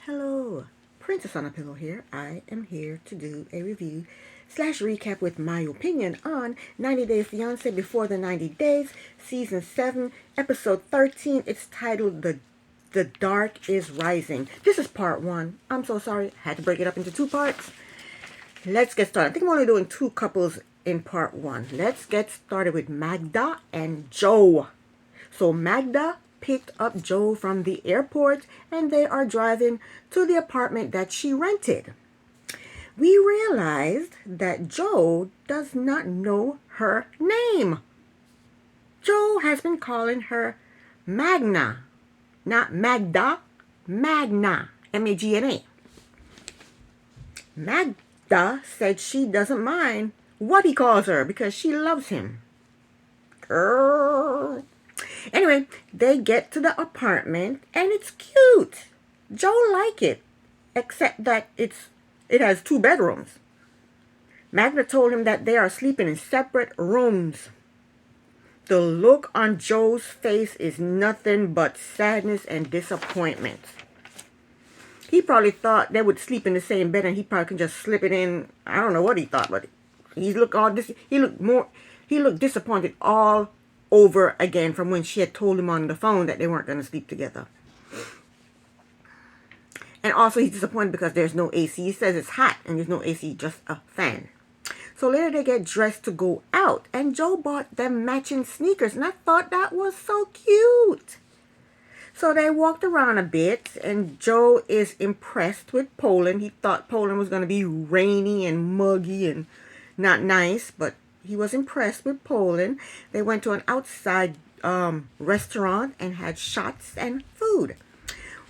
Hello, Princess on a Pillow here. I am here to do a review slash recap with my opinion on 90 Day Fiance Before the 90 Days, Season 7, Episode 13. It's titled The Dark is Rising. This is part 1. I'm so sorry. I had to break it up into 2 parts. Let's get started. I think I'm only doing 2 couples in part 1. Let's get started with Magda and Joe. So Magda picked up Joe from the airport and they are driving to the apartment that she rented. We realized that Joe does not know her name. Joe has been calling her Magna, not Magda, Magna, M-A-G-N-A. Magda said she doesn't mind what he calls her because she loves him. Girl. Anyway, they get to the apartment and it's cute. Joe liked it, except that it has 2 bedrooms. Magda told him that they are sleeping in separate rooms. The look on Joe's face is nothing but sadness and disappointment. He probably thought they would sleep in the same bed and he probably could just slip it in. I don't know what he thought, but he looked disappointed all over again from when she had told him on the phone that they weren't going to sleep together. And also he's disappointed because there's no AC. He says it's hot and there's no AC, just a fan. So later they get dressed to go out and Joe bought them matching sneakers and I thought that was so cute. So they walked around a bit and Joe is impressed with Poland. He thought Poland was going to be rainy and muggy and not nice, but he was impressed with Poland. They went to an outside restaurant and had shots and food.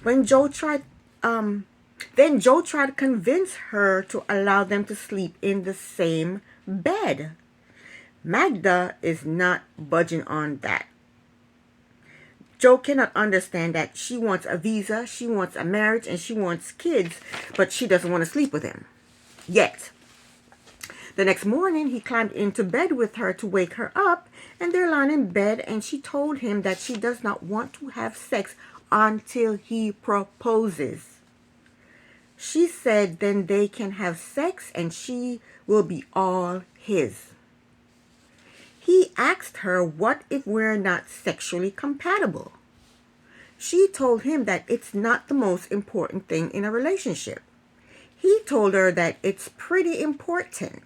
Then Joe tried to convince her to allow them to sleep in the same bed. Magda is not budging on that. Joe cannot understand that she wants a visa, she wants a marriage, and she wants kids, but she doesn't want to sleep with him. Yet. The next morning, he climbed into bed with her to wake her up, and they're lying in bed, and she told him that she does not want to have sex until he proposes. She said then they can have sex and she will be all his. He asked her, what if we're not sexually compatible? She told him that it's not the most important thing in a relationship. He told her that it's pretty important.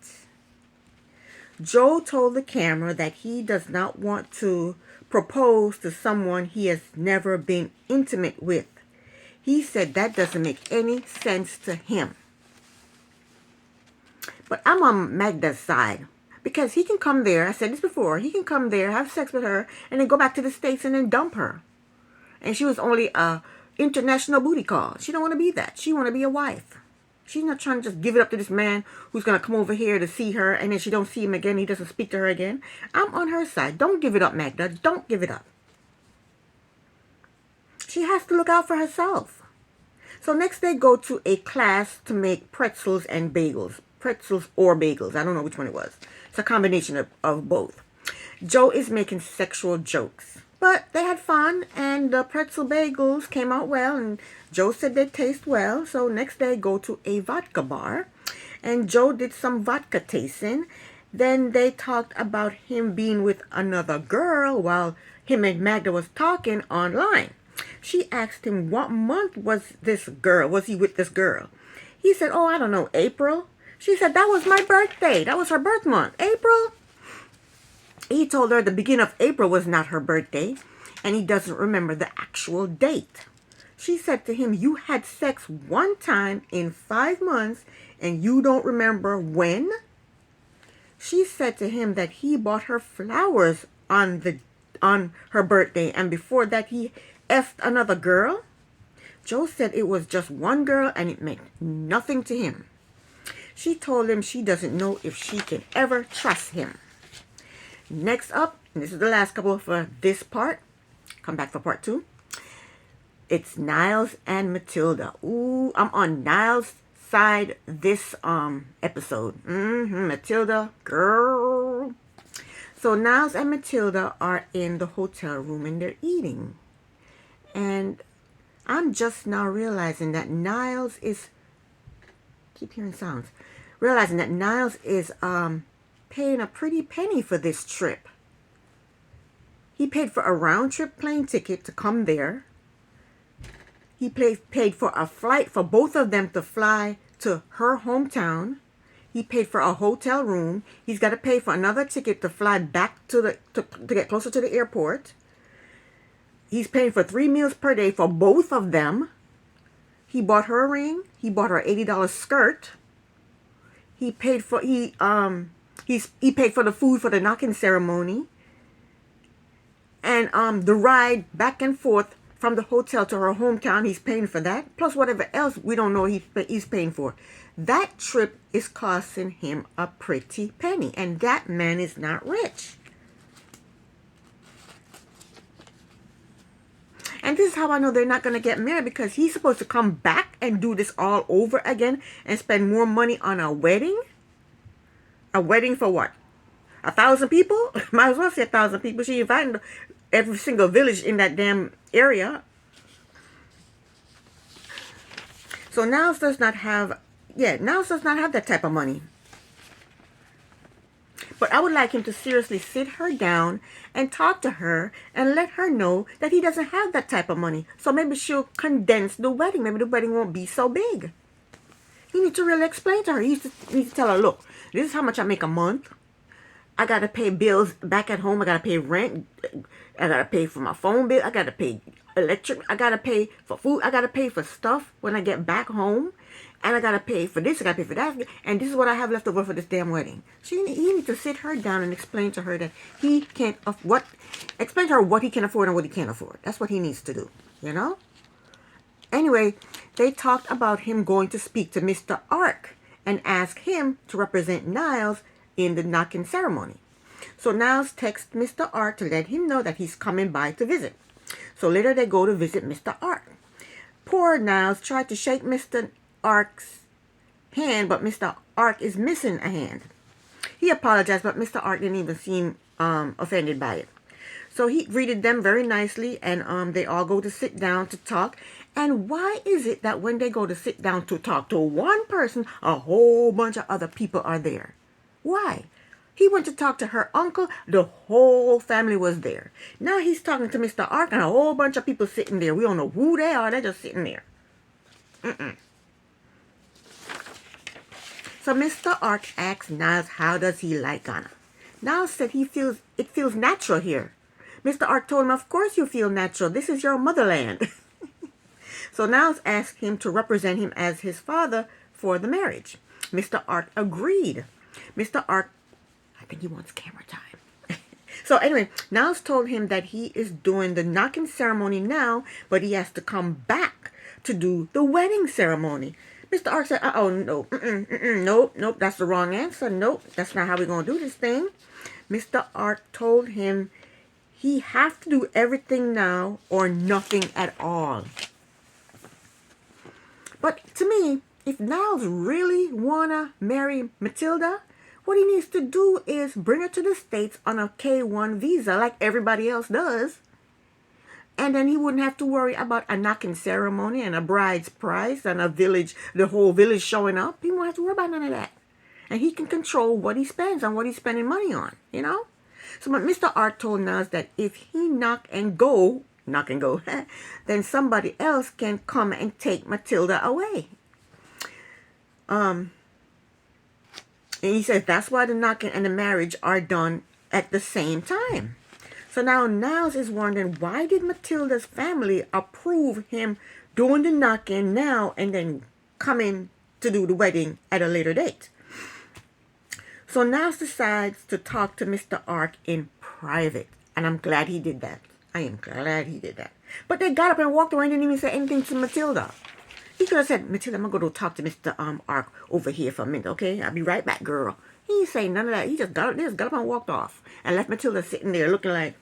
Joe told the camera that he does not want to propose to someone he has never been intimate with. He said that doesn't make any sense to him. But I'm on Magda's side because he can come there. I said this before. He can come there, have sex with her, and then go back to the States and then dump her. And she was only a international booty call. She don't want to be that. She want to be a wife. She's not trying to just give it up to this man who's going to come over here to see her and then she don't see him again. He doesn't speak to her again. I'm on her side. Don't give it up, Magda. Don't give it up. She has to look out for herself. So next they go to a class to make pretzels and bagels. Pretzels or bagels. I don't know which one it was. It's a combination of both. Joe is making sexual jokes. But they had fun and the pretzel bagels came out well and Joe said they taste well. So next they go to a vodka bar and Joe did some vodka tasting. Then they talked about him being with another girl while him and Magda was talking online. She asked him what month was this girl? Was he with this girl? He said, oh, I don't know, April. She said, that was my birthday. That was her birth month. April? He told her the beginning of April was not her birthday, and he doesn't remember the actual date. She said to him, you had sex one time in 5 months, and you don't remember when? She said to him that he bought her flowers on her birthday, and before that he effed another girl. Joe said it was just one girl, and it meant nothing to him. She told him she doesn't know if she can ever trust him. Next up, and this is the last couple for this part. Come back for part 2. It's Niles and Matilda. Ooh, I'm on Niles' side this episode. Matilda, girl. So Niles and Matilda are in the hotel room and they're eating. And I'm just now realizing that Niles is, keep hearing sounds, realizing that Niles is paying a pretty penny for this trip. He paid for a round trip plane ticket to come there. He paid for a flight for both of them to fly to her hometown. He paid for a hotel room. He's got to pay for another ticket to fly back to get closer to the airport. He's paying for 3 meals per day for both of them. He bought her a ring. He bought her an $80 skirt. He paid for he paid for the food for the knocking ceremony. And the ride back and forth from the hotel to her hometown, he's paying for that. Plus whatever else we don't know he's paying for. That trip is costing him a pretty penny. And that man is not rich. And this is how I know they're not going to get married, because he's supposed to come back and do this all over again and spend more money on a wedding. A wedding for what? 1,000 people? Might as well say 1,000 people. She invited every single village in that damn area. So Niles does not have that type of money. But I would like him to seriously sit her down and talk to her and let her know that he doesn't have that type of money. So maybe she'll condense the wedding. Maybe the wedding won't be so big. He needs to really explain to her. He needs to tell her, look, this is how much I make a month. I got to pay bills back at home. I got to pay rent. I got to pay for my phone bill. I got to pay electric. I got to pay for food. I got to pay for stuff when I get back home. And I got to pay for this. I got to pay for that. And this is what I have left over for this damn wedding. He needs to sit her down and explain to her that he can't explain to her what he can afford and what he can't afford. That's what he needs to do, you know? Anyway, they talked about him going to speak to Mr. Ark and ask him to represent Niles in the knocking ceremony. So Niles texts Mr. Ark to let him know that he's coming by to visit. So later they go to visit Mr. Ark. Poor Niles tried to shake Mr. Ark's hand, but Mr. Ark is missing a hand. He apologized, but Mr. Ark didn't even seem offended by it. So he greeted them very nicely, and they all go to sit down to talk. And why is it that when they go to sit down to talk to one person, a whole bunch of other people are there? Why? He went to talk to her uncle. The whole family was there. Now he's talking to Mr. Ark and a whole bunch of people sitting there. We don't know who they are. They're just sitting there. So Mr. Ark asks Niles how does he like Ghana. Niles said it feels natural here. Mr. Ark told him, of course you feel natural. This is your motherland. So Niles asked him to represent him as his father for the marriage. Mr. Ark agreed. Mr. Ark, I think he wants camera time. So anyway, Niles told him that he is doing the knocking ceremony now, but he has to come back to do the wedding ceremony. Mr. Ark said, no, nope, that's the wrong answer. Nope, that's not how we're going to do this thing. Mr. Ark told him he have to do everything now or nothing at all. But to me, if Niles really want to marry Matilda, what he needs to do is bring her to the States on a K-1 visa like everybody else does. And then he wouldn't have to worry about a knocking ceremony and a bride's price and the whole village showing up. He won't have to worry about none of that. And he can control what he spends and what he's spending money on, you know? So but Mr. Ark told Niles that if he knock and go, then somebody else can come and take Matilda away. And he says that's why the knocking and the marriage are done at the same time. So now Niles is wondering, why did Matilda's family approve him doing the knocking now and then coming to do the wedding at a later date? So Niles decides to talk to Mr. Ark in private. And I'm glad he did that. I am glad he did that. But they got up and walked away and didn't even say anything to Matilda. He could have said, Matilda, I'm going to go talk to Mr. Ark over here for a minute, okay? I'll be right back, girl. He didn't say none of that. He just got up and walked off. And left Matilda sitting there looking like,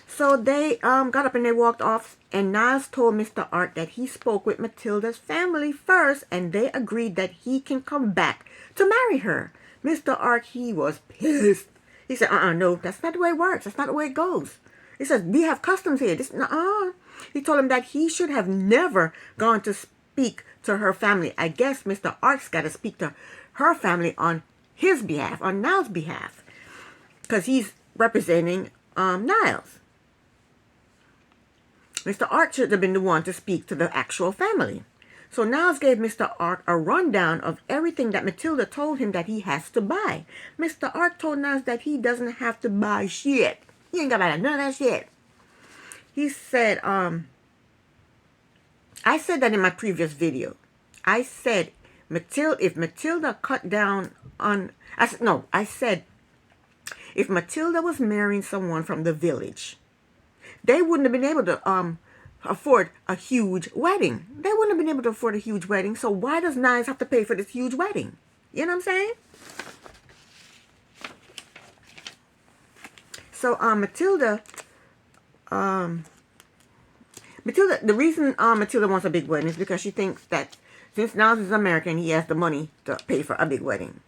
So they got up and they walked off. And Niles told Mr. Ark that he spoke with Matilda's family first. And they agreed that he can come back to marry her. Mr. Ark, he was pissed. He said, no, that's not the way it works. That's not the way it goes. He says, we have customs here. This, He told him that he should have never gone to speak to her family. I guess Mr. Ark's got to speak to her family on his behalf, on Niles' behalf, because he's representing Niles. Mr. Ark should have been the one to speak to the actual family. So Niles gave Mr. Ark a rundown of everything that Matilda told him that he has to buy. Mr. Ark told Niles that he doesn't have to buy shit. He ain't got to buy none of that shit. He said, I said that in my previous video. I said, if Matilda cut down on, I said, if Matilda was marrying someone from the village, they wouldn't have been able to afford a huge wedding. They wouldn't have been able to afford a huge wedding. So why does Niles have to pay for this huge wedding? You know what I'm saying? So Matilda, the reason Matilda wants a big wedding is because she thinks that since Niles is American, he has the money to pay for a big wedding.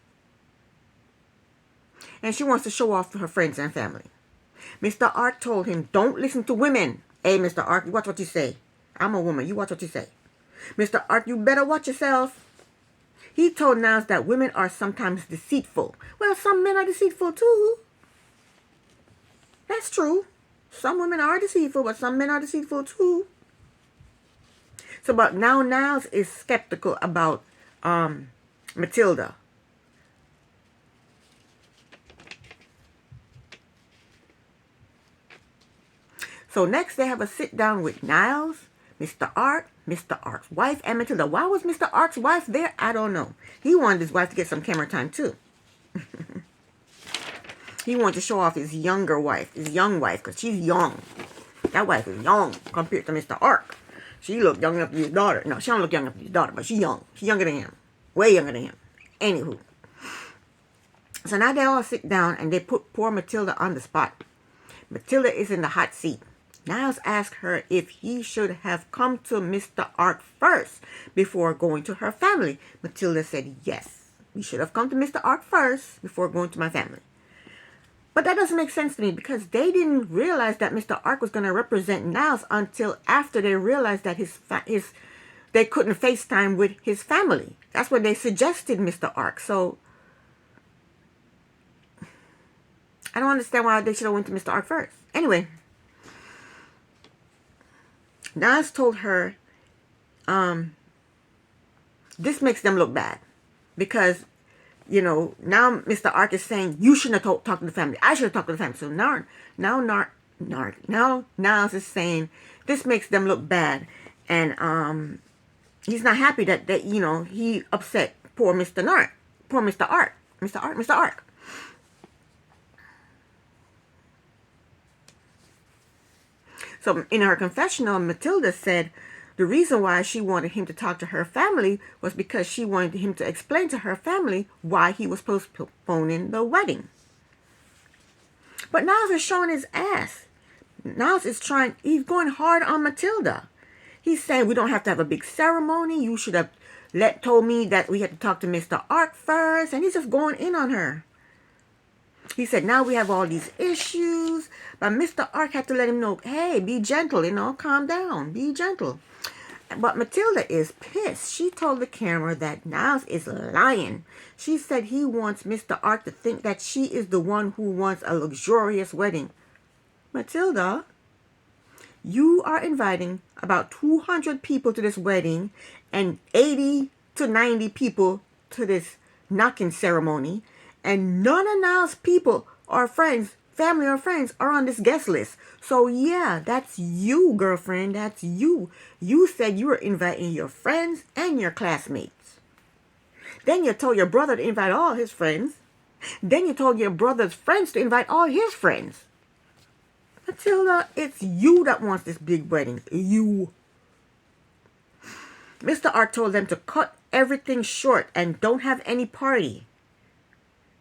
And she wants to show off to her friends and family. Mr. Ark told him, don't listen to women. Hey, Mr. Ark, you watch what you say. I'm a woman. You watch what you say. Mr. Ark, you better watch yourself. He told Niles that women are sometimes deceitful. Well, some men are deceitful too. That's true. Some women are deceitful, but some men are deceitful too. So, but now Niles is skeptical about Matilda. So next they have a sit down with Niles, Mr. Ark, Mr. Ark's wife, and Matilda. Why was Mr. Ark's wife there? I don't know. He wanted his wife to get some camera time too. He wanted to show off his younger wife, his young wife, because she's young. That wife is young compared to Mr. Ark. She looked young enough to be his daughter. No, she don't look young enough to be his daughter, but she's young. She's younger than him. Way younger than him. Anywho. So now they all sit down and they put poor Matilda on the spot. Matilda is in the hot seat. Niles asked her if he should have come to Mr. Ark first before going to her family. Matilda said yes. We should have come to Mr. Ark first before going to my family. But that doesn't make sense to me because they didn't realize that Mr. Ark was going to represent Niles until after they realized that they couldn't FaceTime with his family. That's what they suggested Mr. Ark. So I don't understand why they should have went to Mr. Ark first. Anyway, Niles told her this makes them look bad because, you know, now Mr. Ark is saying, you shouldn't have talked to the family. I should have talked to the family. So now Niles is saying this makes them look bad. And he's not happy that you know, he upset poor Mr. Ark. Poor Mr. Ark. Mr. Ark. So in her confessional, Matilda said the reason why she wanted him to talk to her family was because she wanted him to explain to her family why he was postponing the wedding. But Niles is showing his ass. Niles is he's going hard on Matilda. He's saying we don't have to have a big ceremony. You should have told me that we had to talk to Mr. Ark first. And he's just going in on her. He said, now we have all these issues. But Mr. Ark had to let him know, hey, be gentle, you know, calm down, be gentle. But Matilda is pissed. She told the camera that Niles is lying. She said he wants Mr. Ark to think that she is the one who wants a luxurious wedding. Matilda, you are inviting about 200 people to this wedding and 80 to 90 people to this knocking ceremony. And none of Niles' people or friends, family or friends, are on this guest list. So yeah, that's you, girlfriend. That's you. You said you were inviting your friends and your classmates. Then you told your brother to invite all his friends. Then you told your brother's friends to invite all his friends. Matilda, it's you that wants this big wedding. You. Mr. Ark told them to cut everything short and don't have any party.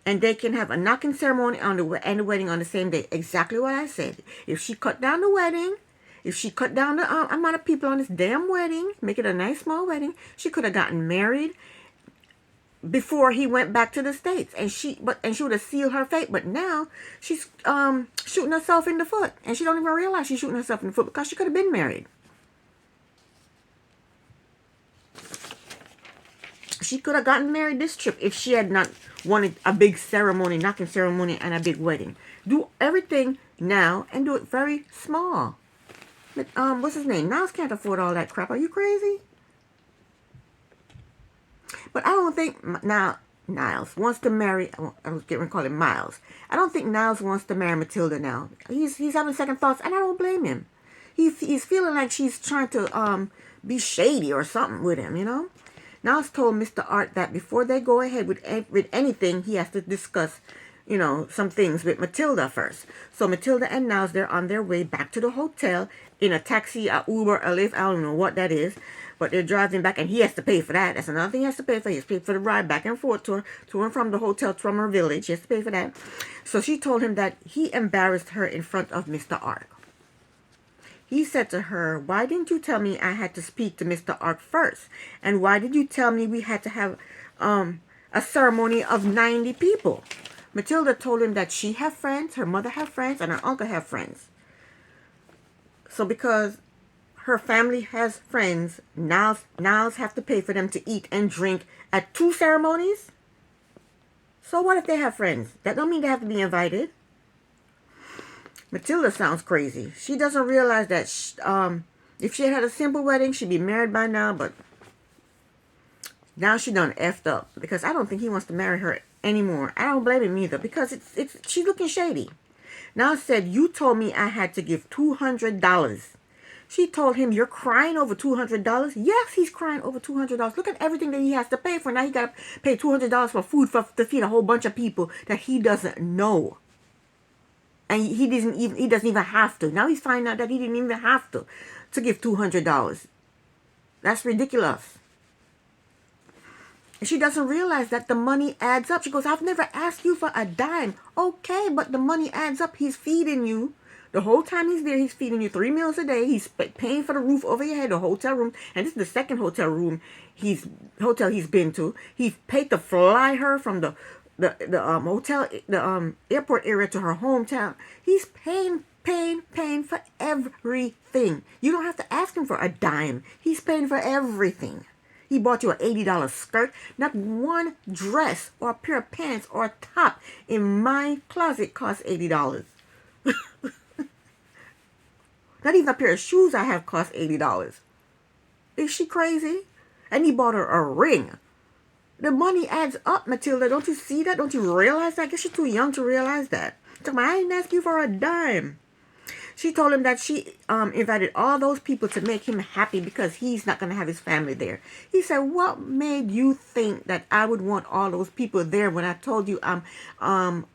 And they can have a knocking ceremony and the wedding on the same day. Exactly what I said. If she cut down the wedding, if she cut down the amount of people on this damn wedding, make it a nice small wedding, she could have gotten married before he went back to the States, and she would have sealed her fate. But now she's shooting herself in the foot, and she don't even realize she's shooting herself in the foot because she could have been married. She could have gotten married this trip if she had not wanted a big ceremony, knocking ceremony, and a big wedding. Do everything now and do it very small. But what's his name? Niles can't afford all that crap. Are you crazy? But I don't think now Niles wants to marry. I was getting to call him Miles. I don't think Niles wants to marry Matilda now. He's having second thoughts, and I don't blame him. He's feeling like she's trying to be shady or something with him, you know. Niles told Mr. Art that before they go ahead with anything, he has to discuss, you know, some things with Matilda first. So Matilda and Niles, they're on their way back to the hotel in a taxi, a Uber, a Lyft. I don't know what that is. But they're driving back, and he has to pay for that. That's another thing he has to pay for. He has to pay for the ride back and forth to and from the hotel from her village. He has to pay for that. So she told him that he embarrassed her in front of Mr. Art. He said to her, "Why didn't you tell me I had to speak to Mr. Art first? And why did you tell me we had to have a ceremony of 90 people?" Matilda told him that she had friends, her mother had friends, and her uncle had friends. So because her family has friends, Niles have to pay for them to eat and drink at 2 ceremonies? So what if they have friends? That don't mean they have to be invited. Matilda sounds crazy. She doesn't realize that if she had a simple wedding, she'd be married by now, but now she done effed up because I don't think he wants to marry her anymore. I don't blame him either because she's looking shady. Niles said, "You told me I had to give $200. She told him, "You're crying over $200? Yes, he's crying over $200. Look at everything that he has to pay for. Now he got to pay $200 for food to feed a whole bunch of people that he doesn't know. And he doesn't even have to. Now he's finding out that he didn't even have to give $200. That's ridiculous. And she doesn't realize that the money adds up. She goes, "I've never asked you for a dime." Okay, but the money adds up. He's feeding you. The whole time he's there, he's feeding you 3 meals a day. He's paying for the roof over your head, the hotel room. And this is the second hotel he's been to. He paid to fly her from the hotel, the airport area to her hometown. He's paying for everything. You don't have to ask him for a dime. He's paying for everything. He bought you an $80 skirt. Not one dress or a pair of pants or a top in my closet costs $80. Not even a pair of shoes I have cost $80. Is she crazy? And he bought her a ring. The money adds up, Matilda. Don't you see that? Don't you realize that? I guess you're too young to realize that. I didn't ask you for a dime. She told him that she invited all those people to make him happy because he's not going to have his family there. He said, "What made you think that I would want all those people there when I told you I'm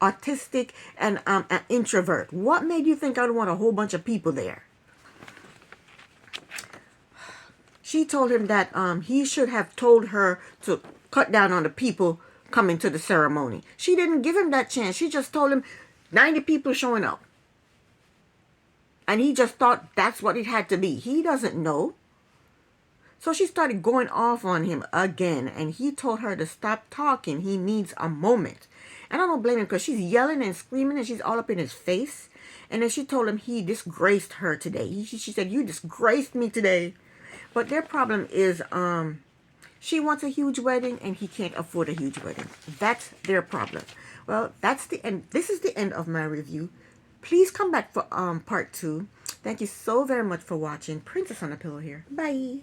autistic and an introvert? What made you think I would want a whole bunch of people there?" She told him that he should have told her to cut down on the people coming to the ceremony. She didn't give him that chance. She just told him 90 people showing up. And he just thought that's what it had to be. He doesn't know. So she started going off on him again. And he told her to stop talking. He needs a moment. And I don't blame him because she's yelling and screaming and she's all up in his face. And then she told him he disgraced her today. She said, "You disgraced me today." But their problem is she wants a huge wedding and he can't afford a huge wedding. That's their problem. Well, that's the end. This is the end of my review. Please come back for part 2. Thank you so very much for watching. Princess on a Pillow here. Bye.